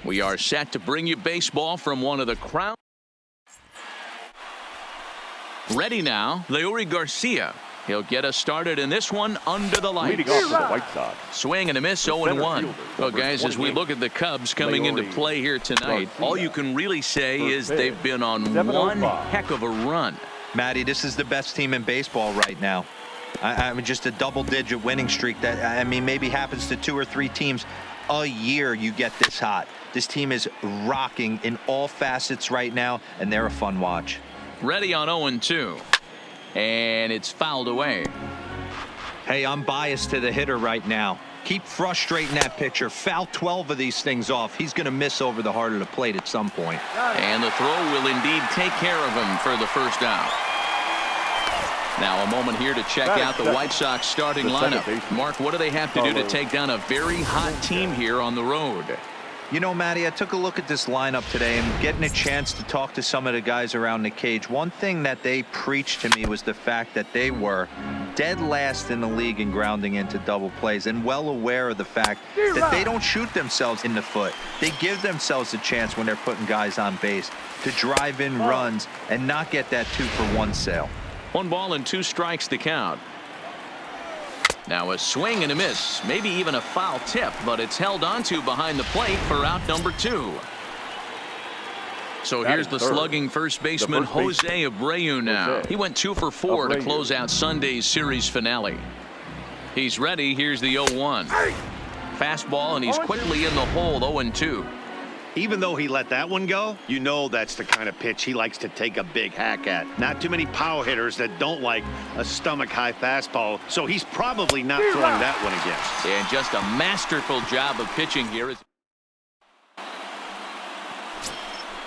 We are set to bring you baseball from one of the crowd. Ready now, Leury Garcia. He'll get us started in this one under the lights. Leading off for the White Sox. Swing and a miss, 0-1. Well, guys, as we look at the Cubs coming into play here tonight, all you can really say is they've been on one heck of a run. Matty, this is the best team in baseball right now. I mean, just a double-digit winning streak that, I mean, maybe happens to 2 or 3 teams a year you get this hot. This team is rocking in all facets right now, and they're a fun watch. Ready on 0-2. And it's fouled away. Hey, I'm biased to the hitter right now. Keep frustrating that pitcher. Foul 12 of these things off. He's going to miss over the heart of the plate at some point. And the throw will indeed take care of him for the first out. Now a moment here to check out the White Sox starting lineup. Mark, what do they have to do to take down a very hot team here on the road? You know, Matty, I took a look at this lineup today and getting a chance to talk to some of the guys around the cage. One thing that they preached to me was the fact that they were dead last in the league in grounding into double plays, and well aware of the fact that they don't shoot themselves in the foot. They give themselves a chance when they're putting guys on base to drive in runs and not get that 2-for-1 sale. 1 ball and 2 strikes to count. Now a swing and a miss, maybe even a foul tip, but it's held onto behind the plate for out number 2. So here's the slugging first baseman Jose Abreu now. He went 2 for 4 to close out Sunday's series finale. He's ready. Here's the 0-1. Fastball, and he's quickly in the hole. 0-2. Even though he let that one go, you know that's the kind of pitch he likes to take a big hack at. Not too many power hitters that don't like a stomach-high fastball, so he's probably not throwing that one again. And just a masterful job of pitching here.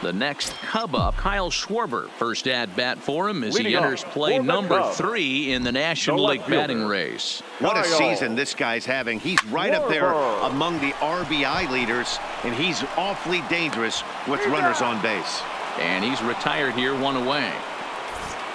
The next Cub up, Kyle Schwarber. First at bat for him as he enters play number 3 in the National League batting race. What a season this guy's having. He's right up there among the RBI leaders, and he's awfully dangerous with runners on base. And he's retired here, 1 away.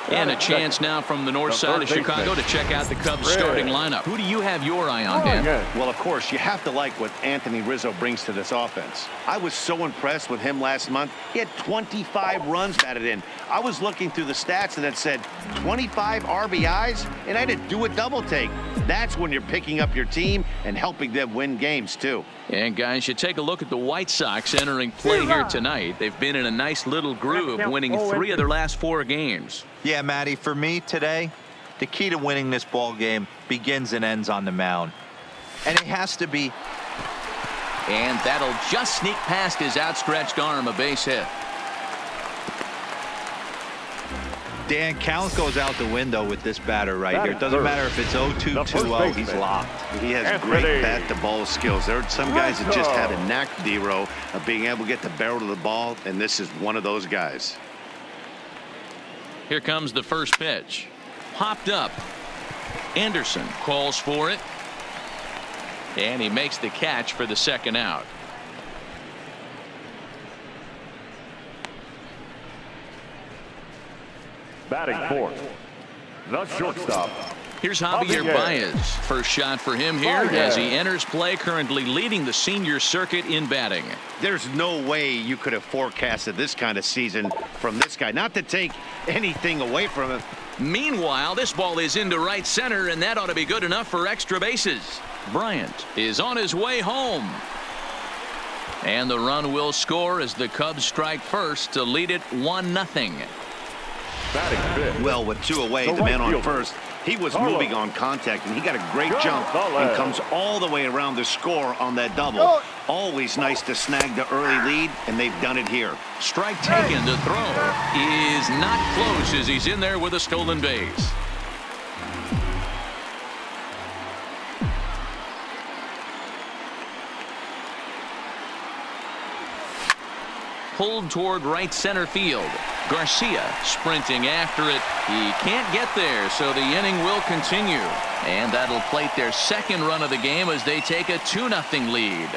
And a chance now from the north side of Chicago to check out the Cubs starting lineup. Who do you have your eye on, Dan? Well, of course, you have to like what Anthony Rizzo brings to this offense. I was so impressed with him last month. He had 25 runs batted in. I was looking through the stats and it said 25 RBIs, and I didn't do a double take. That's when you're picking up your team and helping them win games, too. And, guys, you take a look at the White Sox entering play here tonight. They've been in a nice little groove, winning 3 of their last 4 games. Yeah, Matty, for me today, the key to winning this ball game begins and ends on the mound. And it has to be. And that'll just sneak past his outstretched arm, a base hit. Dan, count goes out the window with this batter right here. It doesn't matter if it's 0-2, 2-0, he's locked. He has great bat-to-ball skills. There are some guys that just have a knack, D-Row, of being able to get the barrel of the ball, and this is one of those guys. Here comes the first pitch. Popped up. Anderson calls for it. And he makes the catch for the second out. Batting fourth, the shortstop. Here's Javier Baez. First shot for him here as he enters play, currently leading the senior circuit in batting. There's no way you could have forecasted this kind of season from this guy. Not to take anything away from him. Meanwhile, this ball is into right center, and that ought to be good enough for extra bases. Bryant is on his way home. And the run will score as the Cubs strike first to lead it 1-0. Well, with 2 away, the man on first, he was moving on contact, and he got a great jump and comes all the way around the score on that double. Always nice to snag the early lead, and they've done it here. Strike taken. The throw is not close as he's in there with a stolen base. Pulled toward right center field. Garcia sprinting after it. He can't get there, so the inning will continue. And that'll plate their second run of the game as they take a 2-0 lead.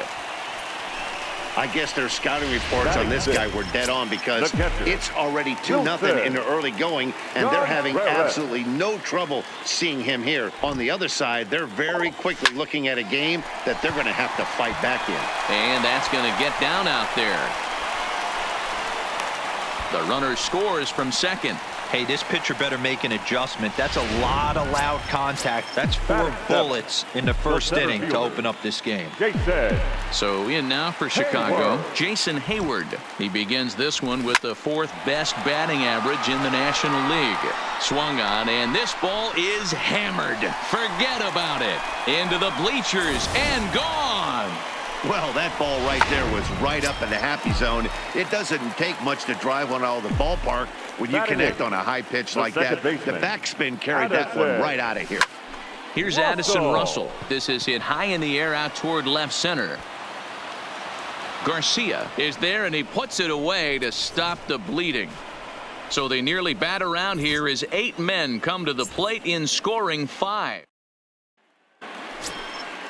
I guess their scouting reports on this guy were dead on because it's already 2-0 in the early going, and they're having absolutely no trouble seeing him here. On the other side, they're very quickly looking at a game that they're going to have to fight back in. And that's going to get down out there. The runner scores from second. Hey, this pitcher better make an adjustment. That's a lot of loud contact. That's 4 bullets in the first inning to open up this game. So in now for Chicago, Jason Hayward. He begins this one with the 4th best batting average in the National League. Swung on, and this ball is hammered. Forget about it. Into the bleachers and gone. Well, that ball right there was right up in the happy zone. It doesn't take much to drive one out of the ballpark when you connect on a high pitch like that. The backspin carried that one right out of here. Here's Addison Russell. This is hit high in the air out toward left center. Garcia is there, and he puts it away to stop the bleeding. So they nearly bat around here as 8 men come to the plate in scoring 5.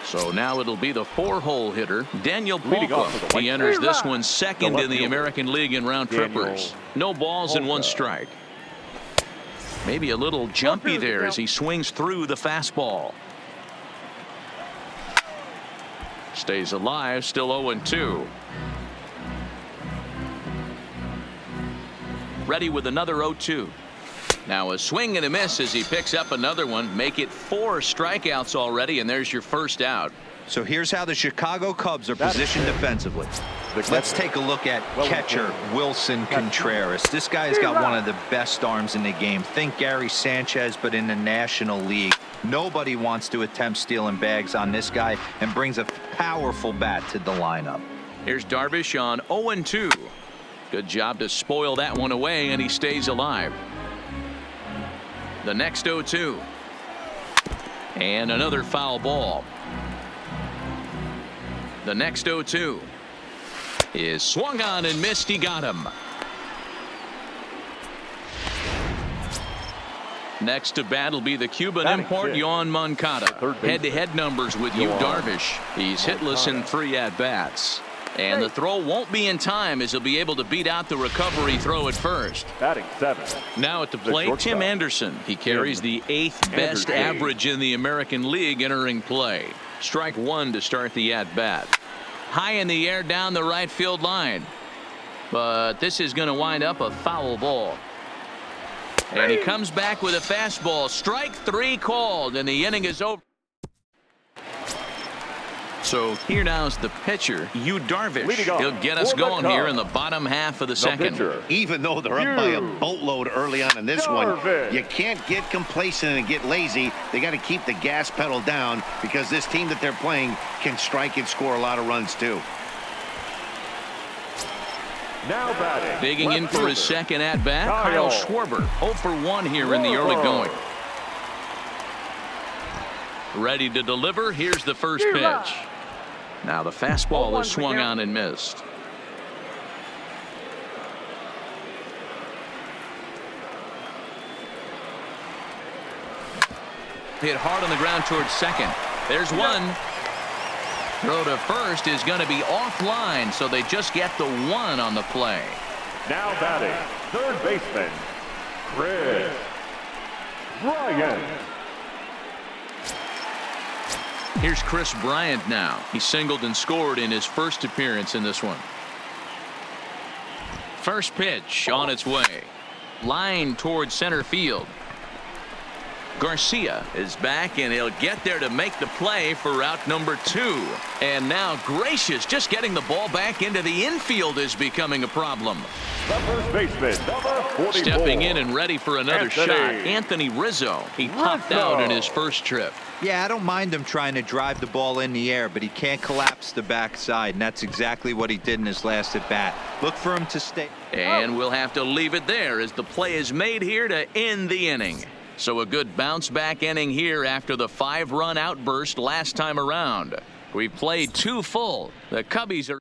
So now it'll be the 4-hole hitter, Daniel Palka. He enters this one second in the American League in round trippers. No balls and 1 strike. Maybe a little jumpy there as he swings through the fastball. Stays alive, still 0-2. Ready with another 0-2. Now a swing and a miss as he picks up another one. Make it 4 strikeouts already, and there's your first out. So here's how the Chicago Cubs are positioned defensively. Let's take a look at catcher Wilson Contreras. This guy's got one of the best arms in the game. Think Gary Sanchez, but in the National League. Nobody wants to attempt stealing bags on this guy, and brings a powerful bat to the lineup. Here's Darvish on 0-2. Good job to spoil that one away, and he stays alive. The next 0-2. And another foul ball. The next 0-2 is swung on and missed. He got him. Next to bat will be the Cuban import, Yoan Moncada. Head-to-head numbers with Yu Darvish. He's hitless in 3 at-bats. And the throw won't be in time as he'll be able to beat out the recovery throw at first. Batting 7. Now at the plate, Tim Anderson. He carries the 8th best average in the American League entering play. Strike 1 to start the at-bat. High in the air down the right field line. But this is going to wind up a foul ball. And he comes back with a fastball. Strike 3 called, and the inning is over. So here now is the pitcher, Yu Darvish. He'll get us going here in the bottom half of the second. Even though they're up by a boatload early on in this one, you can't get complacent and get lazy. They got to keep the gas pedal down because this team that they're playing can strike and score a lot of runs too. Now batting. Digging in for his second at-bat, Kyle Schwarber. 0 for 1 here in the early going. Ready to deliver. Here's the first pitch. Now the fastball is swung on and missed. Hit hard on the ground towards second. There's one. Throw to first is going to be offline, so they just get the 1 on the play. Now batting, third baseman, Chris Bryant. Here's Chris Bryant now. He singled and scored in his first appearance in this one. First pitch on its way. Line towards center field. Garcia is back, and he'll get there to make the play for out number 2. And now Gracious just getting the ball back into the infield is becoming a problem. The first baseman, number 44. Stepping in and ready for another shot, Anthony Rizzo. He popped out in his first trip. Yeah, I don't mind him trying to drive the ball in the air, but he can't collapse the backside, and that's exactly what he did in his last at bat. Look for him to stay. And we'll have to leave it there as the play is made here to end the inning. So a good bounce back inning here after the 5-run outburst last time around. We've played 2 full. The Cubbies are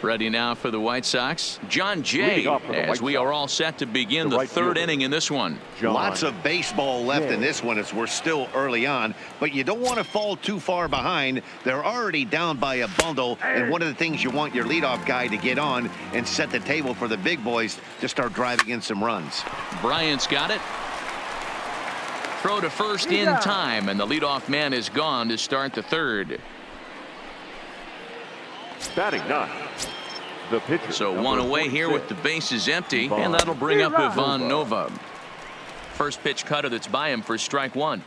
Ready now for the White Sox, John Jay, Leading off for the as White we Sox, are all set to begin the the right third fielder, inning in this one. John Lots of baseball left in this one as we're still early on, but you don't want to fall too far behind. They're already down by a bundle, and one of the things you want your leadoff guy to get on and set the table for the big boys to start driving in some runs. Bryant's got it. Throw to first in time, and the leadoff man is gone to start the third. batting ninth. The pitcher. So number one away 46, here with the bases empty, Ivan and that'll bring up Ivan Nova. Nova. First pitch cutter that's by him for strike one.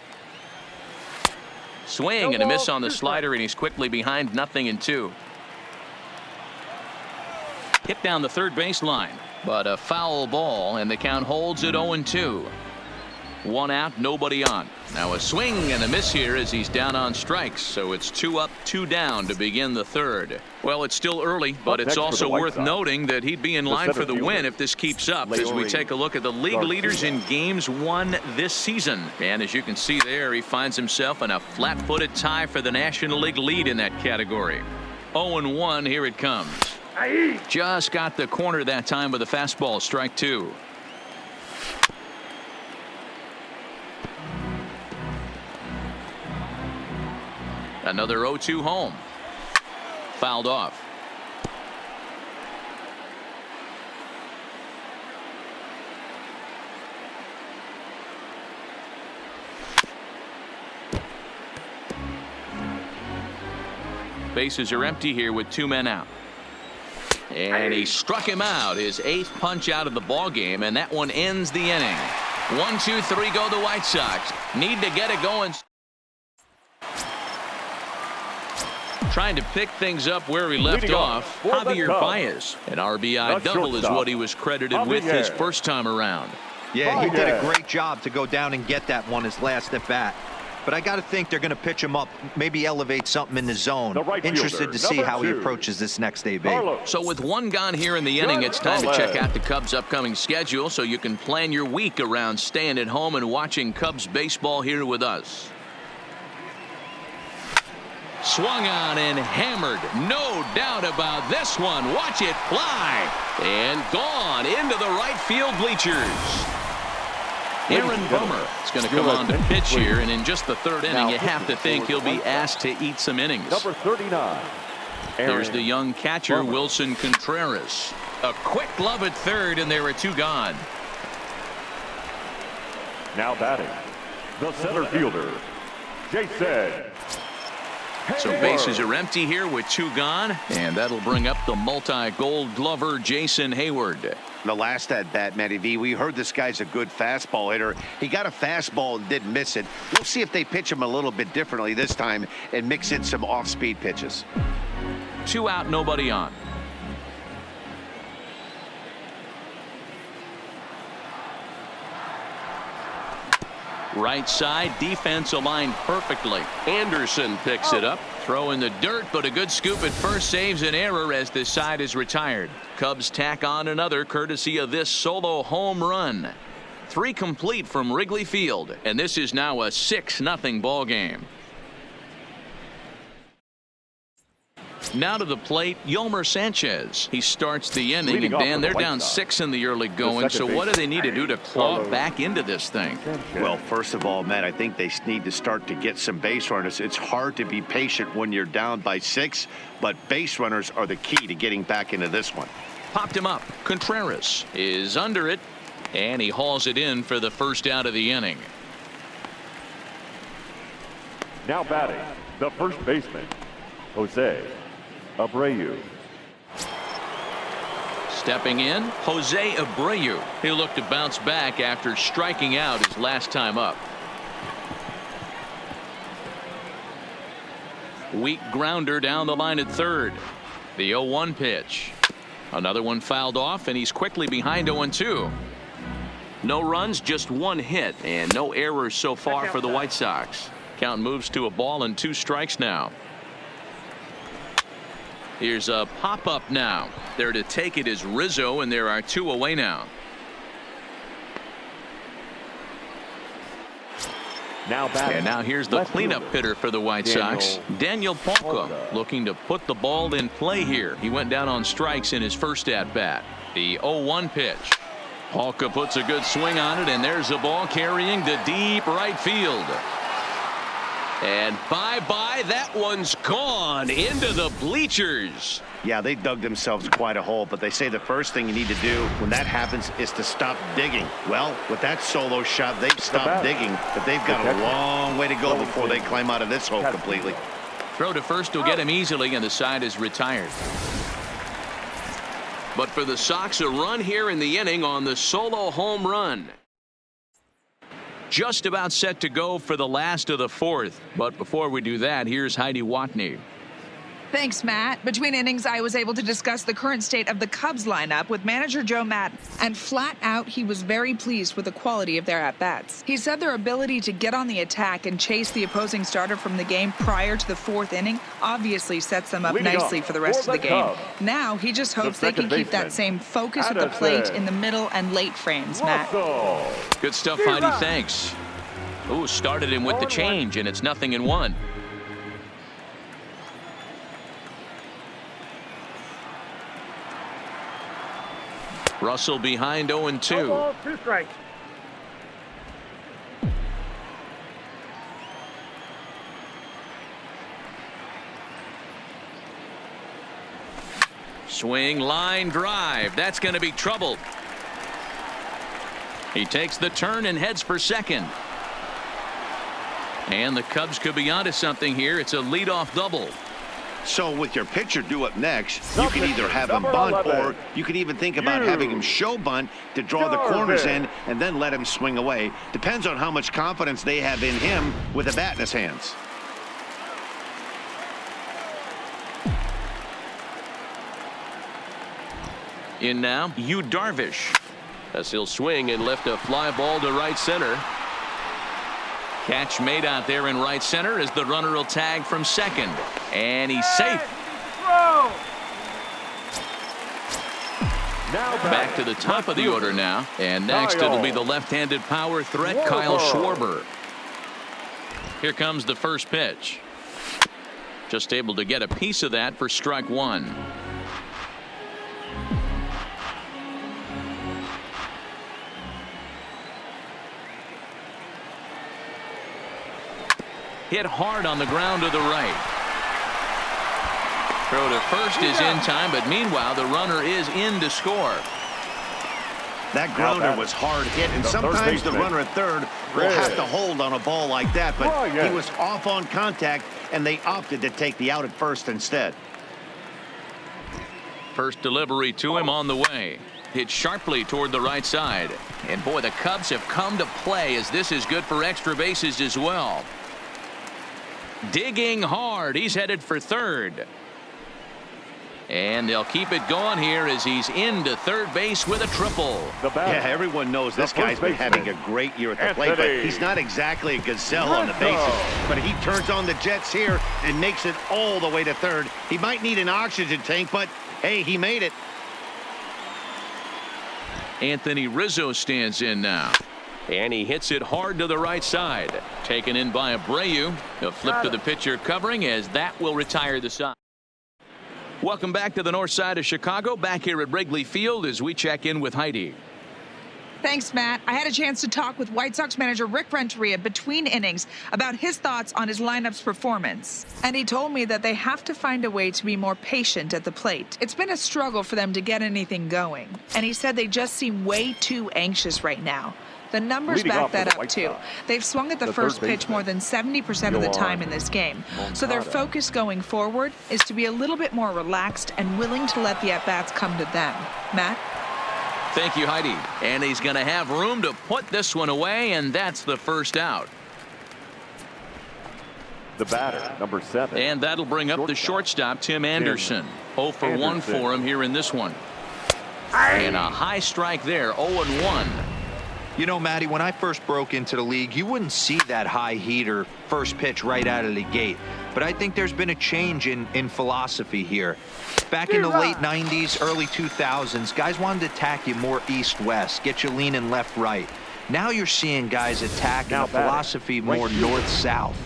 Swing and a miss on the slider, and he's quickly behind 0-2. Hit down the third baseline, but a foul ball, and the count holds at 0-2. One out, nobody on. Now a swing and a miss here as he's down on strikes, so it's 2 up, 2 down to begin the third. Well, it's still early, but it's also worth noting that he'd be in line for the win if this keeps up as we take a look at the league leaders in games won this season. And as you can see there, he finds himself in a flat-footed tie for the National League lead in that category. 0-1, here it comes. Just got the corner that time with a fastball, strike two. Another 0-2 home. Fouled off. Bases are empty here with 2 men out. And he struck him out, his 8th punch out of the ball game, and that one ends the inning. 1, 2, 3 go the White Sox. Need to get it going. Trying to pick things up where he left off, Javier Baez. An RBI double is what he was credited with his first time around. Yeah, he did a great job to go down and get that one his last at bat. But I got to think they're going to pitch him up, maybe elevate something in the zone. Interested to see how he approaches this next AB. So with 1 gone here in the inning, it's time to check out the Cubs' upcoming schedule so you can plan your week around staying at home and watching Cubs baseball here with us. Swung on and hammered. No doubt about this one. Watch it fly. And gone into the right field bleachers. Aaron Bummer is going to come on to pitch here, and in just the third inning, you have to think he'll be asked to eat some innings. Number 39. Here's the young catcher, Wilson Contreras. A quick glove at third, and there are 2 gone. Now batting, the center fielder, Jason. So bases are empty here with 2 gone, and that'll bring up the multi-gold glover Jason Hayward. The last at bat, Matty V, we heard this guy's a good fastball hitter. He got a fastball and didn't miss it. We'll see if they pitch him a little bit differently this time and mix in some off-speed pitches. 2 out, nobody on. Right side, defense aligned perfectly. Anderson picks it up. Throw in the dirt, but a good scoop at first saves an error as this side is retired. Cubs tack on another courtesy of this solo home run. 3 complete from Wrigley Field, and this is now a 6-0 ball game. Now to the plate, Yolmer Sanchez. He starts the inning, and Dan, they're down 6 in the early going, so what do they need to do to claw back into this thing? Well, first of all, Matt, I think they need to start to get some base runners. It's hard to be patient when you're down by 6, but base runners are the key to getting back into this one. Popped him up. Contreras is under it, and he hauls it in for the first out of the inning. Now batting, the first baseman, Jose Abreu. Stepping in, Jose Abreu. He'll look to bounce back after striking out his last time up. Weak grounder down the line at third. The 0-1 pitch. Another one fouled off, and he's quickly behind 0-2. No runs, just 1 hit, and no errors so far for the White Sox. Count moves to a ball and 2 strikes now. Here's a pop-up now. There to take it is Rizzo, and there are 2 away now. Now batting. And now here's the left cleanup fielder, hitter for the White Sox, Daniel Palka, looking to put the ball in play here. He went down on strikes in his first at-bat. The 0-1 pitch. Palka puts a good swing on it, and there's the ball carrying to deep right field. And bye-bye, that one's gone into the bleachers. Yeah, they dug themselves quite a hole, but they say the first thing you need to do when that happens is to stop digging. Well, with that solo shot, they've stopped digging, but they've got a long way to go before they climb out of this hole completely. Throw to first will get him easily, and the side is retired. But for the Sox, a run here in the inning on the solo home run. Just about set to go for the last of the fourth. But before we do that, here's Heidi Watney. Thanks, Matt. Between innings, I was able to discuss the current state of the Cubs lineup with manager Joe Maddon, and flat out, he was very pleased with the quality of their at-bats. He said their ability to get on the attack and chase the opposing starter from the game prior to the fourth inning obviously sets them up nicely for the rest of the game. Now, he just hopes they can keep that same focus at the plate in the middle and late frames, Matt. Good stuff, Heidi. Thanks. Ooh, started him with the change, and it's 0-1. Russell behind 0-2. 2 strikes. Swing, line drive. That's going to be trouble. He takes the turn and heads for second. And the Cubs could be onto something here. It's a leadoff double. So with your pitcher due up next, you can either have him bunt, or you can even think about having him show bunt to draw the corners in and then let him swing away. Depends on how much confidence they have in him with a bat in his hands. In now, Yu Darvish. As he'll swing and lift a fly ball to right center. Catch made out there in right center as the runner will tag from second. And he's safe. Back to the top of the order now. And next it'll be the left-handed power threat, Kyle Schwarber. Here comes the first pitch. Just able to get a piece of that for strike one. Hit hard on the ground to the right. Throw to first is in time, but meanwhile the runner is in to score. That grounder was hard hit, and sometimes the runner at third will have to hold on a ball like that, but he was off on contact, and they opted to take the out at first instead. First delivery to him on the way. Hit sharply toward the right side. And boy, the Cubs have come to play, as this is good for extra bases as well. Digging hard. He's headed for third. And they'll keep it going here as he's into third base with a triple. Yeah, everyone knows this guy's been having a great year at the plate, but he's not exactly a gazelle on the bases. But he turns on the jets here and makes it all the way to third. He might need an oxygen tank, but hey, he made it. Anthony Rizzo stands in now. And he hits it hard to the right side. Taken in by Abreu. A flip to the pitcher covering, as that will retire the side. Welcome back to the north side of Chicago. Back here at Wrigley Field as we check in with Heidi. Thanks, Matt. I had a chance to talk with White Sox manager Rick Renteria between innings about his thoughts on his lineup's performance. And he told me that they have to find a way to be more patient at the plate. It's been a struggle for them to get anything going. And he said they just seem way too anxious right now. The numbers back that up, too. They've swung at the first pitch more than 70% of the time in this game. So their focus going forward is to be a little bit more relaxed and willing to let the at-bats come to them. Matt? Thank you, Heidi. And he's going to have room to put this one away, and that's the first out. The batter, number 7. And that'll bring up the shortstop, Tim Anderson. 0 for 1 for him here in this one. And a high strike there, 0-1. You know, Matty, when I first broke into the league, you wouldn't see that high heater first pitch right out of the gate. But I think there's been a change in philosophy here. Back in the late 90s, early 2000s, guys wanted to attack you more east-west, get you leaning left-right. Now you're seeing guys attack in Now a philosophy more north-south.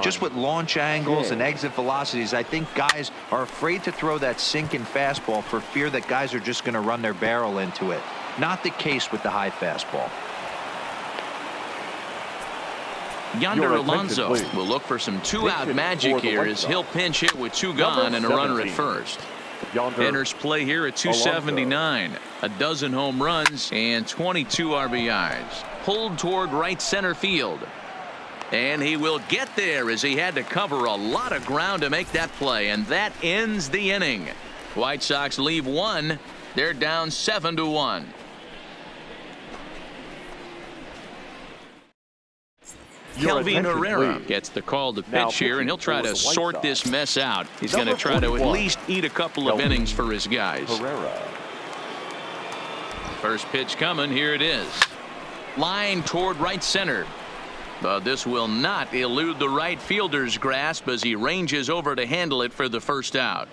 Just with launch angles and exit velocities, I think guys are afraid to throw that sinking fastball for fear that guys are just going to run their barrel into it. Not the case with the high fastball. Yonder Alonso will look for some two-out magic here as he'll pinch hit with two gone and a runner at first. Enters play here at 279. A dozen home runs and 22 RBIs. Pulled toward right center field. And he will get there as he had to cover a lot of ground to make that play. And that ends the inning. White Sox leave one. They're down 7-1. Kelvin Herrera gets the call to pitch here, and he'll try to sort this mess out. He's going to try to at least eat a couple of innings for his guys. First pitch coming. Here it is. Line toward right center. But this will not elude the right fielder's grasp as he ranges over to handle it for the first out.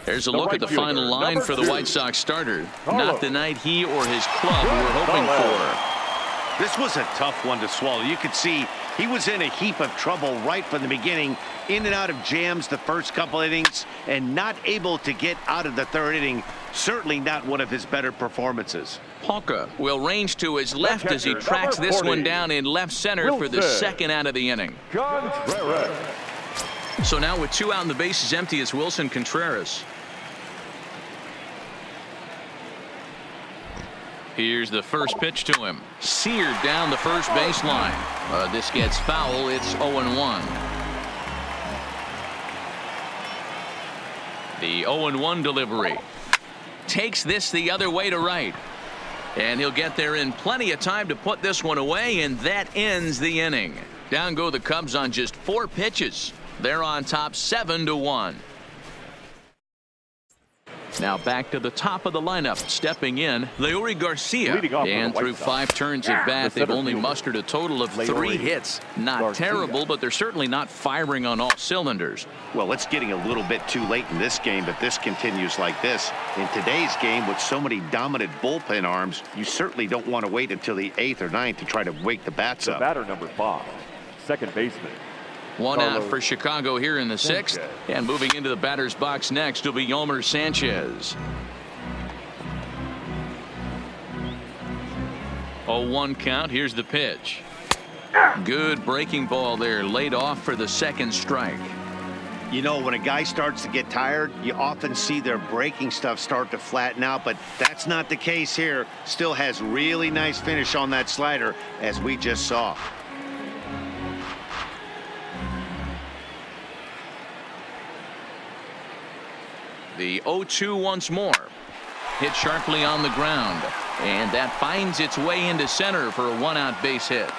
There's a look at the final line for the White Sox starter. Not the night he or his club were hoping for. This was a tough one to swallow. You could see he was in a heap of trouble right from the beginning, in and out of jams the first couple innings, and not able to get out of the third inning. Certainly not one of his better performances. Palka will range to his left as he tracks this one down in left center for the second out of the inning. So now with two out and the bases empty, it's Wilson Contreras. Here's the first pitch to him. Seared down the first baseline. This gets foul. It's 0-1. The 0-1 delivery. Takes this the other way to right. And he'll get there in plenty of time to put this one away, and that ends the inning. Down go the Cubs on just 4 pitches. They're on top 7-1. Now back to the top of the lineup. Stepping in, Leury Garcia. And through 5 turns at bat, they've only mustered a total of 3 hits. Not terrible, but they're certainly not firing on all cylinders. Well, it's getting a little bit too late in this game, but this continues like this. In today's game, with so many dominant bullpen arms, you certainly don't want to wait until the 8th or 9th to try to wake the bats up. Batter number 5, second baseman. One out for Chicago here in the 6th. And moving into the batter's box next will be Yolmer Sanchez. 0-1 count. Here's the pitch. Good breaking ball there, laid off for the second strike. You know, when a guy starts to get tired, you often see their breaking stuff start to flatten out, but that's not the case here. Still has really nice finish on that slider, as we just saw. The 0-2 once more. Hit sharply on the ground. And that finds its way into center for a 1-out base hit.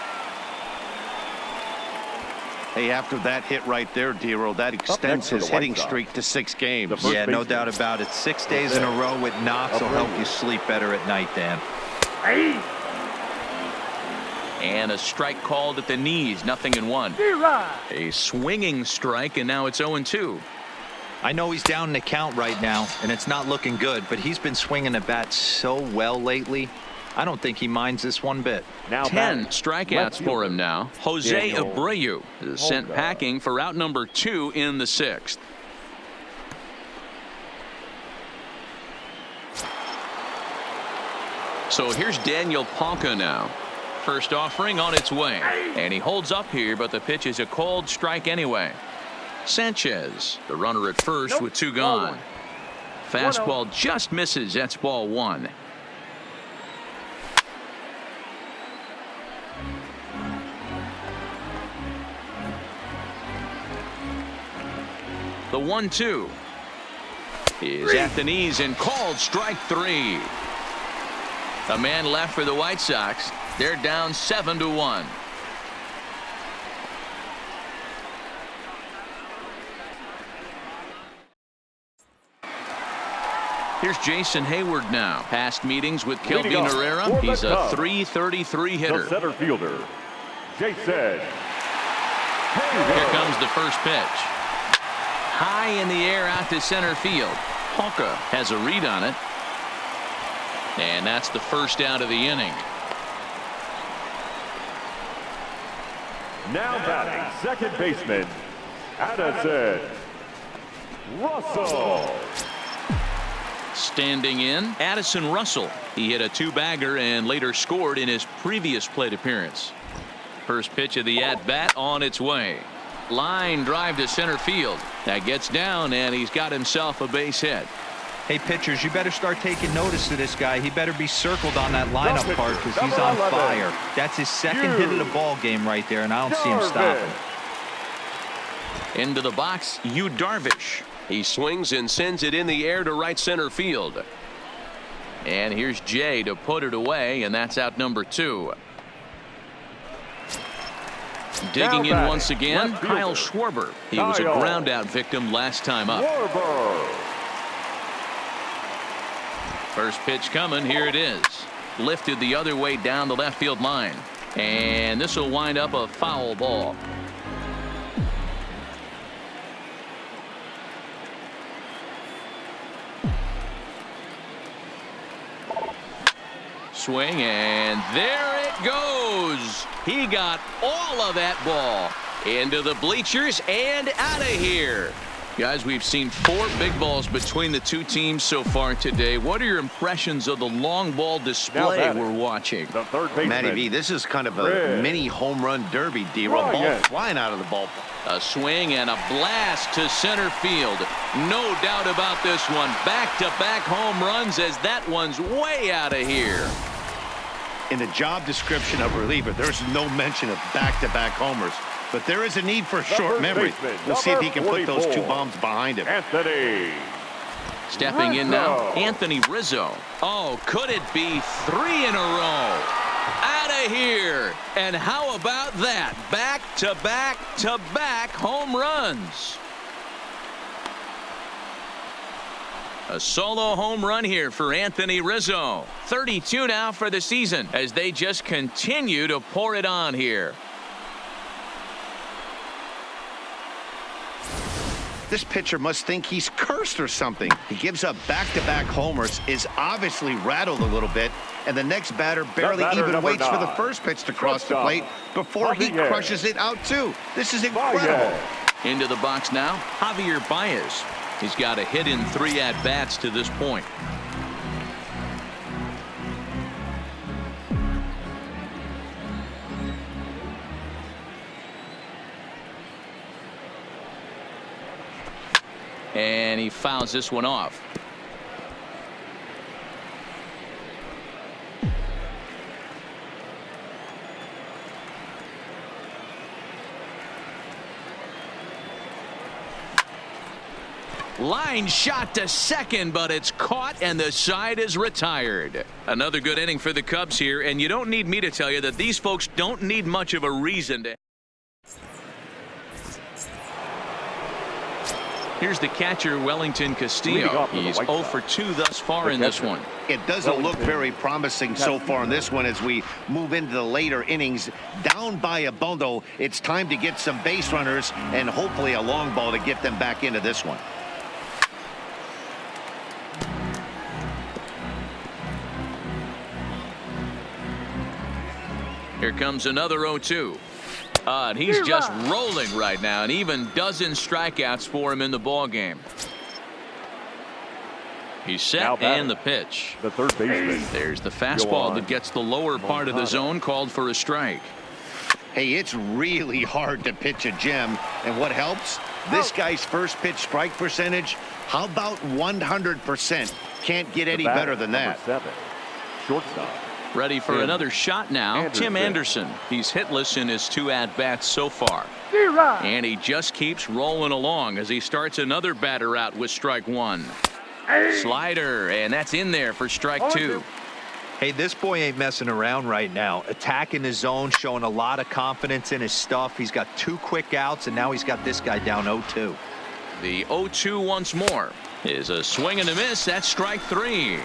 Hey, after that hit right there, Dero, that extends his hitting streak to 6 games. Yeah, no doubt about it. 6 days in a row with knocks will help you sleep better at night, Dan. And a strike called at the knees. 0-1. A swinging strike, and now it's 0-2. I know he's down in the count right now, and it's not looking good, but he's been swinging the bat so well lately. I don't think he minds this one bit. Now 10 strikeouts for him now. Jose Abreu is sent packing for out number 2 in the 6th. So here's Daniel Palka now. First offering on its way. And he holds up here, but the pitch is a cold strike anyway. Sanchez, the runner at first with 2 gone. Fastball just misses. That's ball 1. The 1-2 is at the knees and called strike 3. A man left for the White Sox. They're down 7-1. Here's Jason Hayward now. Past meetings with Kelvin Herrera. He's a .333 hitter. The center fielder, Jason Hayward. Here comes the first pitch. High in the air out to center field. Palka has a read on it. And that's the first out of the inning. Now batting second baseman, Addison Russell. Standing in, Addison Russell. He hit a two-bagger and later scored in his previous plate appearance. First pitch of the at-bat on its way. Line drive to center field. That gets down, and he's got himself a base hit. Hey, pitchers, you better start taking notice of this guy. He better be circled on that lineup card because he's on fire. That's his second hit of the ball game right there, and I don't see him stopping. Into the box, Yu Darvish. He swings and sends it in the air to right center field. And here's Jay to put it away, and that's out number 2. Digging in once again, Kyle Schwarber. He was a ground out victim last time up. First pitch coming. Here it is. Lifted the other way down the left field line. And this will wind up a foul ball. Swing, and there it goes. He got all of that ball into the bleachers and out of here. Guys, we've seen 4 big balls between the two teams so far today. What are your impressions of the long ball display we're watching? The third baseman, Matty V, this is kind of a mini home run derby, D-Roll. Ball flying out of the ballpark. A swing and a blast to center field. No doubt about this one. Back-to-back home runs as that one's way out of here. In the job description of reliever, there's no mention of back-to-back homers. But there is a need for short memory. We'll see if he can put those 2 bombs behind him. Anthony. Stepping in now, Anthony Rizzo. Oh, could it be 3 in a row? Out of here. And how about that? Back-to-back-to-back home runs. A solo home run here for Anthony Rizzo. 32 now for the season as they just continue to pour it on here. This pitcher must think he's cursed or something. He gives up back-to-back homers, is obviously rattled a little bit, and the next batter barely even waits for the first pitch to cross the plate before he crushes it out too. This is incredible. Into the box now, Javier Baez. He's got a hit in 3 at-bats to this point. And he fouls this one off. Line shot to second, but it's caught and the side is retired. Another good inning for the Cubs here, and you don't need me to tell you that these folks don't need much of a reason to. Here's the catcher, Wellington Castillo. He's 0 for 2 thus far in this one. It doesn't look very promising so far in this one as we move into the later innings. Down by a bundle, it's time to get some base runners and hopefully a long ball to get them back into this one. Here comes another 0-2. And he's just rolling right now, and even dozen strikeouts for him in the ball game. He's set and the pitch. The third baseman. There's the fastball that gets the lower part of the zone, called for a strike. Hey, it's really hard to pitch a gem, and what helps? This guy's first pitch strike percentage, how about 100%? Can't get any better than that. 7, shortstop. Ready for another shot now. Tim Anderson. He's hitless in his 2 at-bats so far. And he just keeps rolling along as he starts another batter out with strike 1. Slider, and that's in there for strike 2. Hey, this boy ain't messing around right now. Attacking his zone, showing a lot of confidence in his stuff. He's got 2 quick outs, and now he's got this guy down 0-2. The 0-2 once more is a swing and a miss. That's strike 3.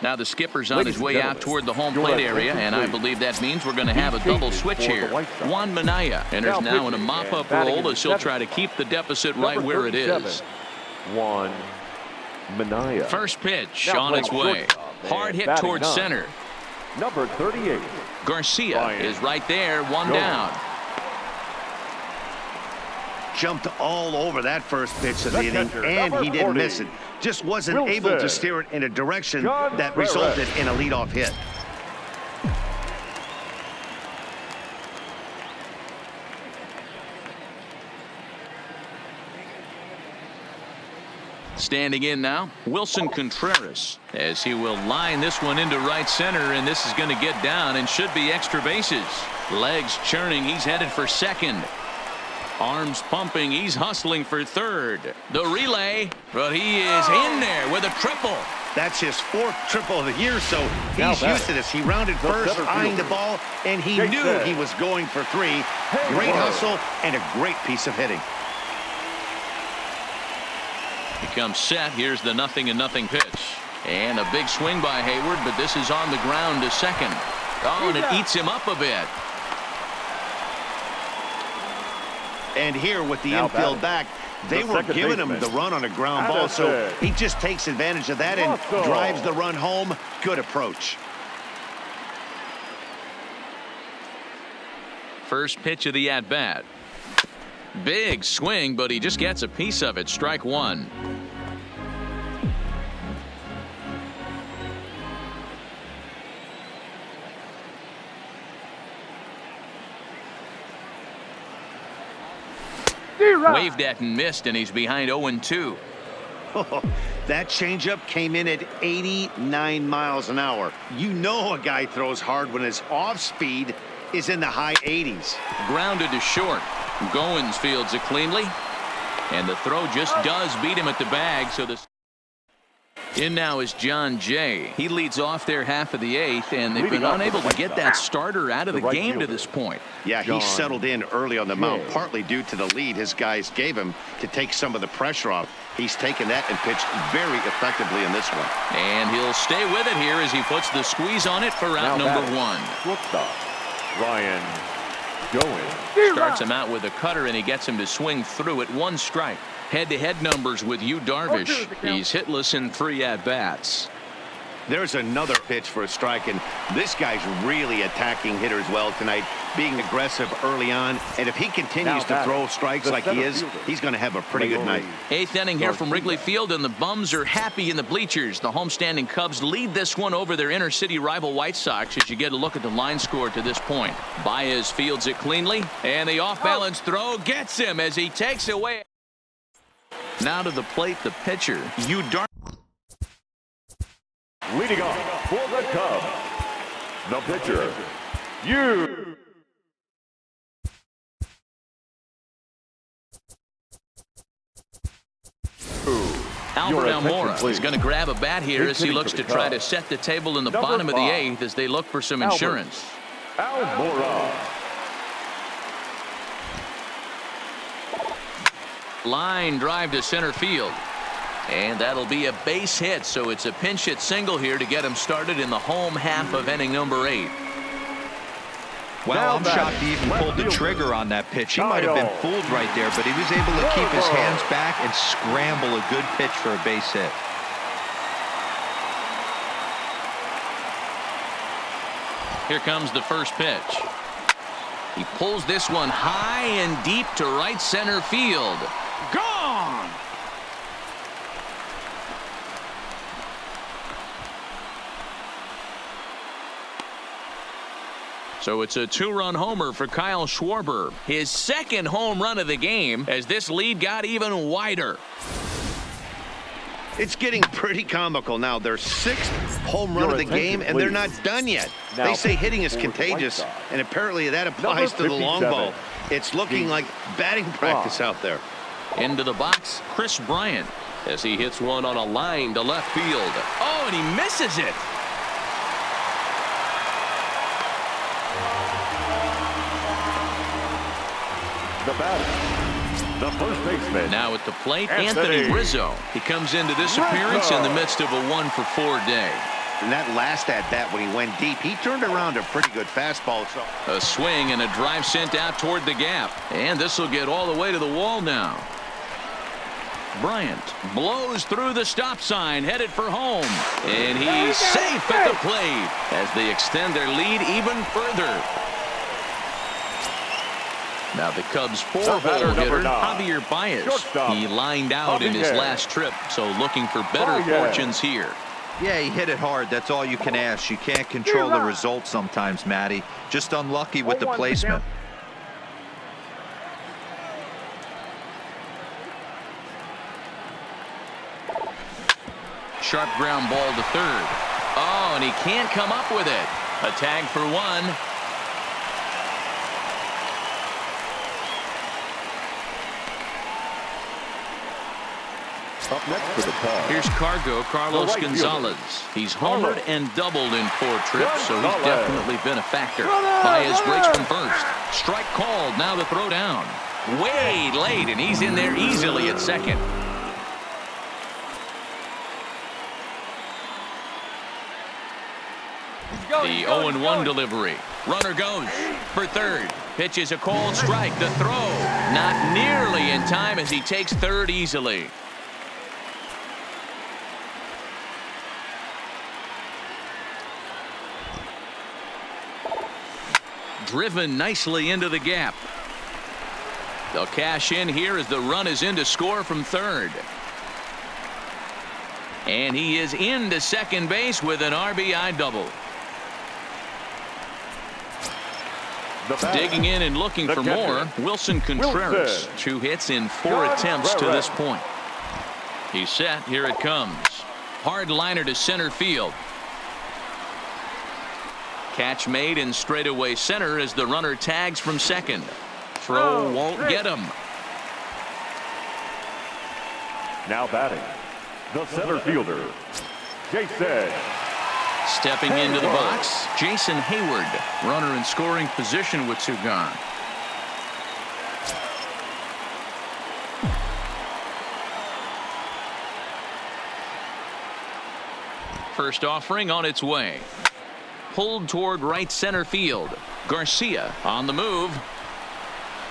Now the skipper's on his way out toward the home plate area, and I believe that means we're going to have a double switch here. Juan Minaya enters now in a mop-up role as he'll try to keep the deficit right where it is. Juan Minaya. First pitch on its way. Hard hit towards center. Number 38. Garcia Bryant. is right there, one Go. down. Jumped all over that first pitch of the The inning, catcher, and number he didn't 40. miss it. Just wasn't Wilson. able to steer it in a direction John that Ferris. resulted in a leadoff hit. Standing in now, Wilson Contreras, as he will line this one into right center, and this is going to get down and should be extra bases. Legs churning, he's headed for second. Arms pumping, he's hustling for third. The relay, but he is in there with a triple. That's his fourth triple of the year, so Now he's back. used to this. He rounded The first, center eyeing the fielder. ball, and he Jake knew Said. he was going for three. Great Whoa. hustle and a great piece of hitting. He comes set. Here's the 0-0 pitch. And a big swing by Hayward, but this is on the ground to second. Oh, and it eats him up a bit. And here with the Now infield batting, back, they the were second giving him baseman, the run on a ground ball, so Addison. he just takes advantage of that and Russell. drives the run home. Good approach. First pitch of the at-bat. Big swing, but he just gets a piece of it. Strike one. Waved at and missed, and he's behind 0-2. That changeup came in at 89 miles an hour. You know a guy throws hard when his off speed is in the high 80s. Grounded to short. Goins fields it cleanly, and the throw just does beat him at the bag. So this in now is John Jay. He leads off their half of the eighth, and they've Leading been off for unable the to White get Sox. that starter out of the The right game to fielder. this point. Yeah, John he settled in early on the mound, Jay. partly due to the lead his guys gave him to take some of the pressure off. He's taken that and pitched very effectively in this one. And he'll stay with it here as he puts the squeeze on it for out Now number batting, one. Shortstop, Ryan Goins. Starts him out with a cutter, and he gets him to swing through it. One strike. Head-to-head numbers with Yu Darvish. He's hitless in 3 at-bats. There's another pitch for a strike, and this guy's really attacking hitters well tonight, being aggressive early on. And if he continues to batting, throw strikes the like he center is, fielder, he's going to have a pretty good night. Eighth inning here from Garcia. Wrigley Field, and the Bums are happy in the bleachers. The homestanding Cubs lead this one over their inner city rival White Sox as you get a look at the line score to this point. Baez fields it cleanly, and the off-balance throw gets him as he takes away. Now to the plate, the pitcher, Yu Darvish. Leading off for the Cubs, the pitcher, you. Albert Your attention, Almora is please. going to grab a bat here Big as he hitting looks for to the try to Cubs. set the table in the Number bottom of the 5. eighth as they look for some Albert. insurance. Almora. Line drive to center field. And that'll be a base hit, so it's a pinch hit single here to get him started in the home half of inning number 8. Well, Now I'm batting, shocked he even left pulled the fielder, trigger on that pitch. He might have been Kyle fooled right there, but he was able to keep his Schwarber. hands back and scramble a good pitch for a base hit. Here comes the first pitch. He pulls this one high and deep to right center field. Gone! So it's a 2-run homer for Kyle Schwarber. His second home run of the game as this lead got even wider. It's getting pretty comical now. Their 6th home run Your of the attention, game, and they're please. not done yet. Now They say hitting is for the White contagious, Sox. and apparently that applies to Number the long 57, ball. It's looking the like batting practice out there. Into the box, Chris Bryant, as he hits one on a line to left field. Oh, and he misses it. The batter, the first baseman. Now at the plate, Anthony Anthony Rizzo. He comes into this appearance in the midst of a 1-for-4 day. And that last at-bat when he went deep, he turned around a pretty good fastball. So A swing and a drive sent out toward the gap. And this will get all the way to the wall now. Bryant blows through the stop sign, headed for home. And he's safe at the plate as they extend their lead even further. Now the Cubs' four-hole hitter, Javier Baez. He lined out in his last trip, so looking for better fortunes here. Yeah, he hit it hard. That's all you can ask. You can't control the result sometimes, Matty. Just unlucky with the placement. Sharp ground ball to third. Oh, and he can't come up with it. A tag for one. Up next for the Cubs. Here's Carlos Gonzalez. He's homered and doubled in 4 trips, so he's definitely been a factor. Baez breaks from first. Strike called. Now the throw down. Way late, and he's in there easily at second. The 0-1 delivery. Runner goes for third. Pitch is a called strike. The throw not nearly in time as he takes third easily. Driven nicely into the gap. They'll cash in here as the run is in to score from third. And he is into second base with an RBI double. Digging in and looking for more, Wilson Contreras. 2 hits in 4 attempts to this point. He's set. Here it comes. Hard liner to center field. Catch made in straightaway center as the runner tags from second. Throw won't get him. Now batting, the center fielder, Jason. Stepping into the box, Jason Hayward. Runner in scoring position with 2 gone. First offering on its way. Pulled toward right center field. Garcia on the move.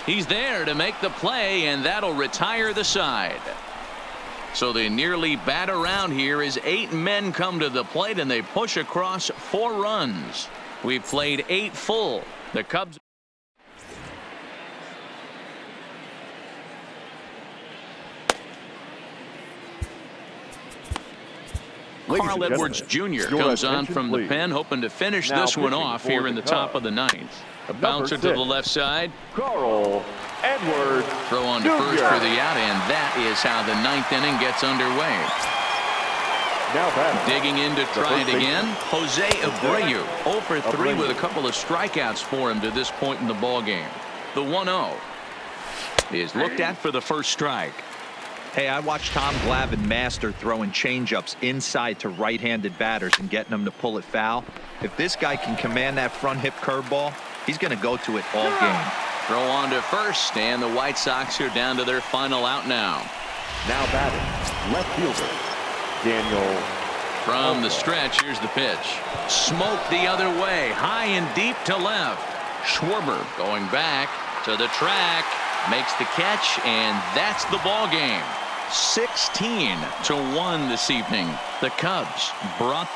He's there to make the play, and that'll retire the side. So they nearly bat around here as 8 men come to the plate, and they push across 4 runs. We've played 8 full. The Cubs. Carl Edwards Jr. comes on from the pen, hoping to finish this one off here in the top of the 9th. A bouncer to the left side. Carl Edwards. Throw on to first for the out, and that is how the 9th inning gets underway. Now batting. Digging in to try it again. Jose Abreu 0 for 3 with a couple of strikeouts for him to this point in the ball game. The 1-0 is looked at for the first strike. Hey, I watched Tom Glavine master throwing changeups inside to right-handed batters and getting them to pull it foul. If this guy can command that front hip curveball, he's going to go to it all game. Throw on to first, and the White Sox are down to their final out now. Now batting, left fielder, Daniel. From the stretch, here's the pitch. Smoke the other way, high and deep to left. Schwarber going back to the track, makes the catch, and that's the ball game. 16-1 this evening. The Cubs brought the